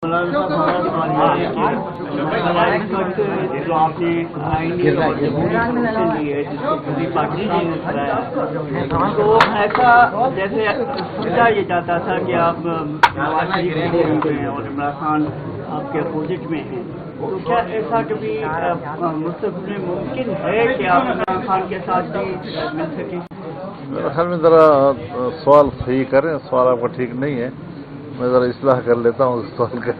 جو آپ نے آئینی پاکستان میں کرایا تو ایسا جیسے سمجھا یہ جاتا تھا کہ آپ نواز شریف کے قریب ہیں اور عمران خان آپ کے اپوزٹ میں ہیں، تو کیا ایسا کبھی مستقبل میں ممکن ہے کہ آپ عمران خان کے ساتھ بھی مل سکیں؟ میرے خیال میں ذرا سوال صحیح کریں، سوال آپ کا ٹھیک نہیں ہے، میں ذرا اصلاح کر لیتا ہوں اس سوال کا۔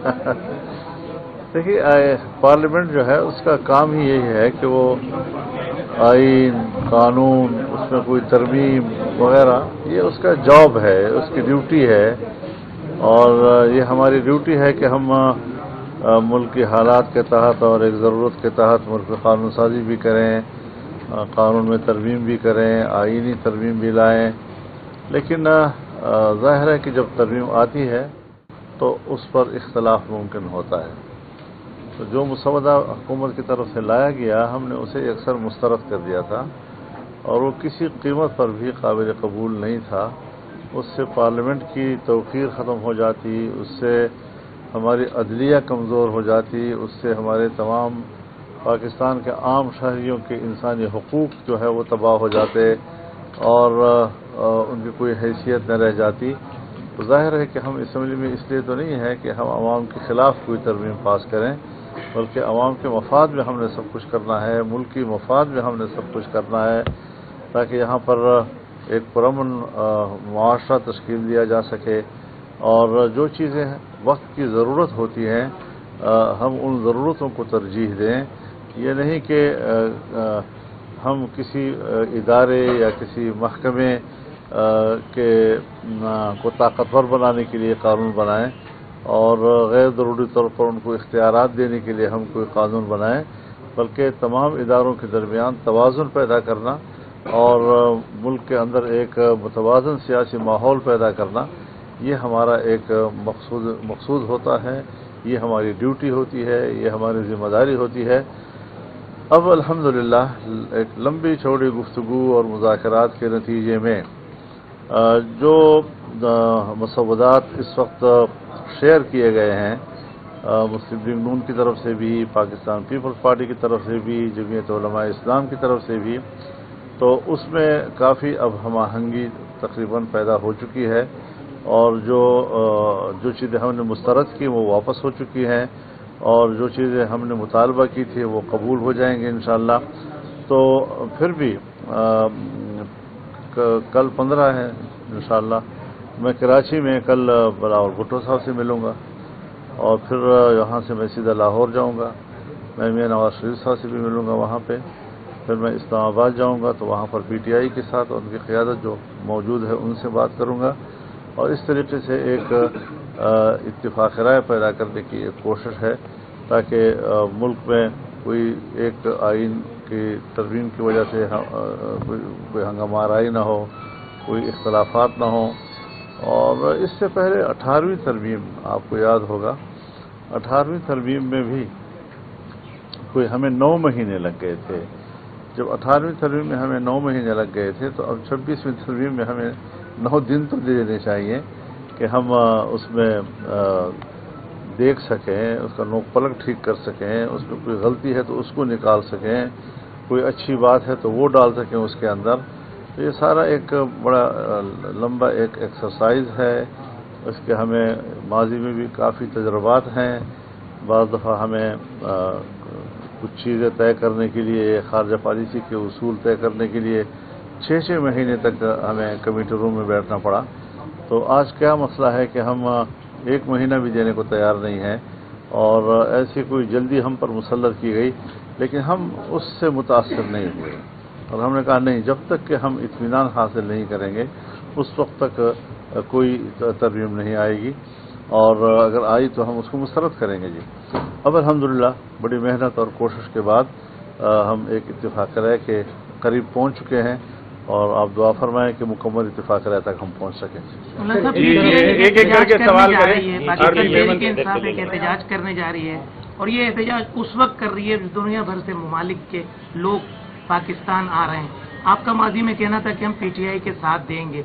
دیکھیے پارلیمنٹ جو ہے اس کا کام ہی یہی ہے کہ وہ آئین قانون اس میں کوئی ترمیم وغیرہ، یہ اس کا جاب ہے، اس کی ڈیوٹی ہے، اور یہ ہماری ڈیوٹی ہے کہ ہم ملک کی حالات کے تحت اور ایک ضرورت کے تحت ملک قانون سازی بھی کریں، قانون میں ترمیم بھی کریں، آئینی ترمیم بھی لائیں، لیکن ظاہر ہے کہ جب ترمیم آتی ہے تو اس پر اختلاف ممکن ہوتا ہے۔ تو جو مسودہ حکومت کی طرف سے لایا گیا ہم نے اسے اکثر مسترد کر دیا تھا، اور وہ کسی قیمت پر بھی قابل قبول نہیں تھا۔ اس سے پارلیمنٹ کی توقیر ختم ہو جاتی، اس سے ہماری عدلیہ کمزور ہو جاتی، اس سے ہمارے تمام پاکستان کے عام شہریوں کے انسانی حقوق جو ہے وہ تباہ ہو جاتے، اور ان کی کوئی حیثیت نہ رہ جاتی۔ تو ظاہر ہے کہ ہم اسمبلی میں اس لیے تو نہیں ہے کہ ہم عوام کے خلاف کوئی ترمیم پاس کریں، بلکہ عوام کے مفاد میں ہم نے سب کچھ کرنا ہے، ملکی مفاد میں ہم نے سب کچھ کرنا ہے، تاکہ یہاں پر ایک پرامن معاشرہ تشکیل دیا جا سکے، اور جو چیزیں وقت کی ضرورت ہوتی ہیں ہم ان ضرورتوں کو ترجیح دیں۔ یہ نہیں کہ ہم کسی ادارے یا کسی محکمے کو طاقتور بنانے کے لیے قانون بنائیں، اور غیر ضروری طور پر ان کو اختیارات دینے کے لیے ہم کوئی قانون بنائیں، بلکہ تمام اداروں کے درمیان توازن پیدا کرنا اور ملک کے اندر ایک متوازن سیاسی ماحول پیدا کرنا، یہ ہمارا ایک مقصود ہوتا ہے، یہ ہماری ڈیوٹی ہوتی ہے، یہ ہماری ذمہ داری ہوتی ہے۔ اب الحمدللہ ایک لمبی چوڑی گفتگو اور مذاکرات کے نتیجے میں جو مسودات اس وقت شیئر کیے گئے ہیں مسلم لیگ نون کی طرف سے بھی، پاکستان پیپلز پارٹی کی طرف سے بھی، جمعیت علماء اسلام کی طرف سے بھی، تو اس میں کافی اب ہم آہنگی تقریباً پیدا ہو چکی ہے، اور جو چیزیں ہم نے مسترد کی وہ واپس ہو چکی ہیں، اور جو چیزیں ہم نے مطالبہ کی تھی وہ قبول ہو جائیں گے انشاءاللہ۔ تو پھر بھی کل 15 ہے انشاءاللہ، میں کراچی میں کل بلاول بھٹو صاحب سے ملوں گا، اور پھر یہاں سے میں سیدھا لاہور جاؤں گا، میں میاں نواز شریف صاحب سے بھی ملوں گا وہاں پہ، پھر میں اسلام آباد جاؤں گا تو وہاں پر پی ٹی آئی کے ساتھ ان کی قیادت جو موجود ہے ان سے بات کروں گا، اور اس طریقے سے ایک اتفاق رائے پیدا کرنے کی ایک کوشش ہے، تاکہ ملک میں کوئی ایک آئین کی ترمیم کی وجہ سے کوئی ہنگامہ آرائی نہ ہو، کوئی اختلافات نہ ہوں۔ اور اس سے پہلے 18ویں ترمیم آپ کو یاد ہوگا، 18ویں ترمیم میں بھی کوئی ہمیں 9 مہینے لگ گئے تھے۔ جب 18ویں ترمیم میں ہمیں 9 مہینے لگ گئے تھے تو اب 26ویں ترمیم میں ہمیں 9 دن تو دے دینے چاہیے کہ ہم اس میں دیکھ سکیں، اس کا نوک پلک ٹھیک کر سکیں، اس میں کوئی غلطی ہے تو اس کو نکال سکیں، کوئی اچھی بات ہے تو وہ ڈال سکیں اس کے اندر۔ تو یہ سارا ایک بڑا لمبا ایک ایکسرسائز ہے، اس کے ہمیں ماضی میں بھی کافی تجربات ہیں۔ بعض دفعہ ہمیں کچھ چیزیں طے کرنے کے لیے، خارجہ پالیسی کے اصول طے کرنے کے لیے 6 مہینے تک ہمیں کمیٹی روم میں بیٹھنا پڑا۔ تو آج کیا مسئلہ ہے کہ ہم 1 مہینہ بھی دینے کو تیار نہیں ہیں، اور ایسی کوئی جلدی ہم پر مسلط کی گئی، لیکن ہم اس سے متاثر نہیں ہوئے، اور ہم نے کہا نہیں، جب تک کہ ہم اطمینان حاصل نہیں کریں گے اس وقت تک کوئی ترمیم نہیں آئے گی، اور اگر آئی تو ہم اس کو مسترد کریں گے۔ جی اب الحمدللہ بڑی محنت اور کوشش کے بعد ہم ایک اتفاق رائے کے قریب پہنچ چکے ہیں، اور آپ دعا فرمائیں کہ مکمل اتفاق رائے تک ہم پہنچ سکیں۔ ایک کر کے سوال کریں۔ احتجاج کرنے جا رہی ہے، اور یہ احتجاج اس وقت کر رہی ہے دنیا بھر سے ممالک کے لوگ پاکستان آ رہے ہیں۔ آپ کا ماضی میں کہنا تھا کہ ہم پی ٹی آئی کے ساتھ دیں گے،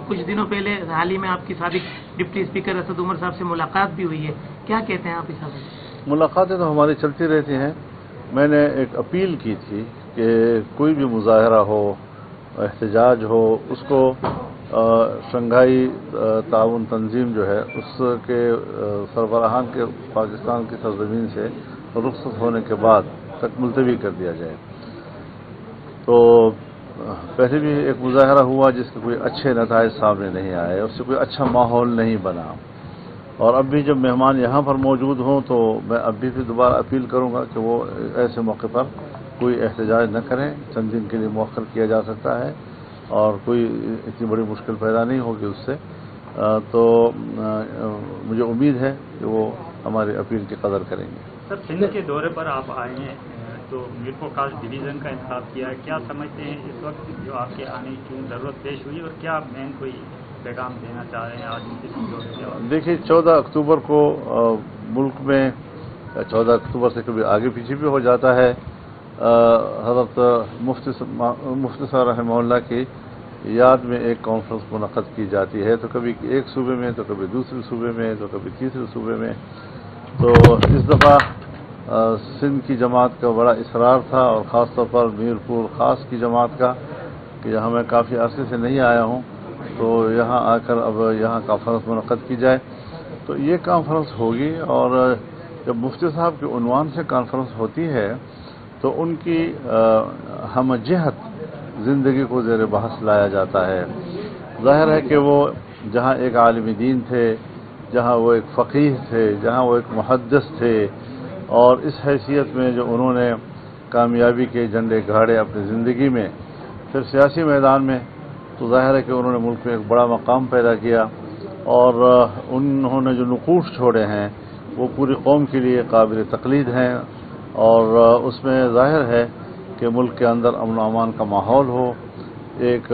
کچھ دنوں پہلے حال ہی میں آپ کی سابق ڈپٹی اسپیکر اسد عمر صاحب سے ملاقات بھی ہوئی ہے، کیا کہتے ہیں آپ اس حوالے سے؟ ملاقاتیں تو ہماری چلتی رہتی ہیں. میں نے ایک اپیل کی تھی کہ کوئی بھی مظاہرہ ہو، احتجاج ہو، اس کو شنگھائی تعاون تنظیم جو ہے اس کے سربراہان کے پاکستان کی سرزمین سے رخصت ہونے کے بعد تک ملتوی کر دیا جائے. تو پہلے بھی ایک مظاہرہ ہوا جس کے کوئی اچھے نتائج سامنے نہیں آئے، اس سے کوئی اچھا ماحول نہیں بنا، اور اب بھی جب مہمان یہاں پر موجود ہوں تو میں اب بھی دوبارہ اپیل کروں گا کہ وہ ایسے موقع پر کوئی احتجاج نہ کریں. چند دن کے لیے مؤخر کیا جا سکتا ہے اور کوئی اتنی بڑی مشکل پیدا نہیں ہوگی اس سے. تو مجھے امید ہے کہ وہ ہماری اپیل کی قدر کریں گے. سر، سندھ کے دورے پر آپ آئے ہیں تو میر پرکاش ڈویژن کا انتخاب کیا ہے، کیا سمجھتے ہیں اس وقت جو آپ کے آنے کی ضرورت پیش ہوئی، اور کیا مین کوئی پیغام دینا چاہ رہے ہیں آج ان کے دورے کے بعد؟ دیکھیے 14 اکتوبر کو ملک میں 14 اکتوبر سے کبھی آگے پیچھے بھی ہو جاتا ہے. حضرت مفتی صاحب رحمہ اللہ کی یاد میں ایک کانفرنس منعقد کی جاتی ہے، تو کبھی ایک صوبے میں، تو کبھی دوسرے صوبے میں، تو کبھی تیسرے صوبے میں. تو اس دفعہ سندھ کی جماعت کا بڑا اصرار تھا، اور خاص طور پر میرپور خاص کی جماعت کا، کہ یہاں میں کافی عرصے سے نہیں آیا ہوں، تو یہاں آ کر اب یہاں کانفرنس منعقد کی جائے. تو یہ کانفرنس ہوگی، اور جب مفتی صاحب کے عنوان سے کانفرنس ہوتی ہے تو ان کی ہم جہت زندگی کو زیر بحث لایا جاتا ہے. ظاہر ہے کہ وہ جہاں ایک عالم دین تھے، جہاں وہ ایک فقیہ تھے، جہاں وہ ایک محدث تھے، اور اس حیثیت میں جو انہوں نے کامیابی کے جھنڈے گاڑے اپنی زندگی میں، پھر سیاسی میدان میں، تو ظاہر ہے کہ انہوں نے ملک میں ایک بڑا مقام پیدا کیا، اور انہوں نے جو نقوش چھوڑے ہیں وہ پوری قوم کے لیے قابل تقلید ہیں. اور اس میں ظاہر ہے کہ ملک کے اندر امن و امان کا ماحول ہو، ایک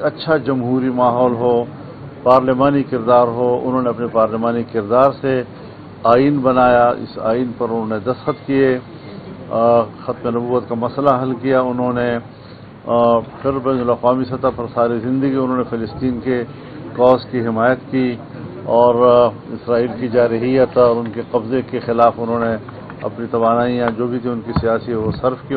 اچھا جمہوری ماحول ہو، پارلیمانی کردار ہو. انہوں نے اپنے پارلیمانی کردار سے آئین بنایا، اس آئین پر انہوں نے دستخط کیے، ختم نبوت کا مسئلہ حل کیا انہوں نے، پھر بین الاقوامی سطح پر ساری زندگی انہوں نے فلسطین کے کاز کی حمایت کی، اور اسرائیل کی جارحیت اور ان کے قبضے کے خلاف انہوں نے اپنی توانائیاں جو بھی تھی ان کی سیاسی وہ صرف کی.